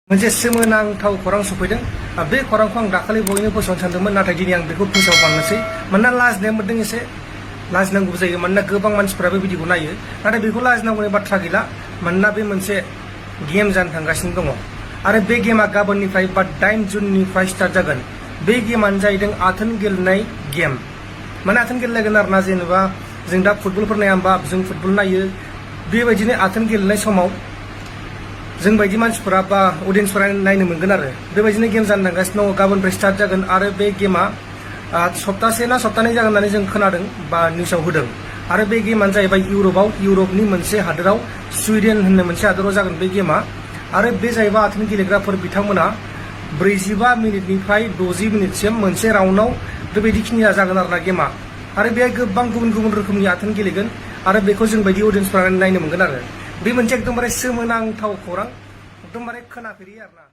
मोनसे सोमोनांथाव खौरां सफैदों। बे खौरांखौ आं दाखालि बयनो फोसावनो सानदोंमोन, नाथाय दिनै आं बेखौ फोसावबांनोसै। मानोना लाजिनाय मोनदों, एसे लाजिनांगौ जायो। मानोना गोबां मानसिफोरा बे भिडिअखौ नायो, नाथाय बेखौ लाजिनांगौनि बाथ्रा गैला। मानोना बे मोनसे गेम जानो थांगासिनो दङ आरो बे गेमा गाबोननिफ्राय बा 8 जुननिफ्राय स्टार्ट जागोन। बे गेमानो जाहैदों आथोन गेलेनाय गेम। माने आथोन गेलेगोन आरोना, जेनेबा जों दा फुटबलफोर नाया होमबा, जों फुटबल नायो। बेबायदिनो आथोन गेलेनाय समाव जों बायदि मानसिफोरा बा अडियेन्सफोरा नायनो मोनगोन आरो बेबायदिनो गेम जानो थांगासिनो दङ। गाबोननिफ्राय स्टार्ट जागोन आरो बे गेमा सप्तासे ना सप्तानै जागोन होननानै जों खोनादों बा निउसाव होदों। आरो बे गेमानो जाहैबाय इउरपनि मोनसे हादोराव, सुइडेन होननाय मोनसे हादोराव जागोन बे गेमा। आरो बे जाहैबाय आथोन गेलेग्राफोर बिथांमोना 45 मिनिटनिफ्राय 60 मिनिटसिम मोनसे राउन्डआव बेबायदि खिनिया जागोन आरोना गेमा। आरो बेहाय गोबां गुबुन गुबुन रोखोमनि आथोन गेलेगोन आरो बेखौ जों बायदि अडियेन्सफोरा नायनो मोनगोन आरो बे मोनसे एकदमबारे सोमोनांथाव खौरां, एकदमबारे खोनाफेरि आरोना।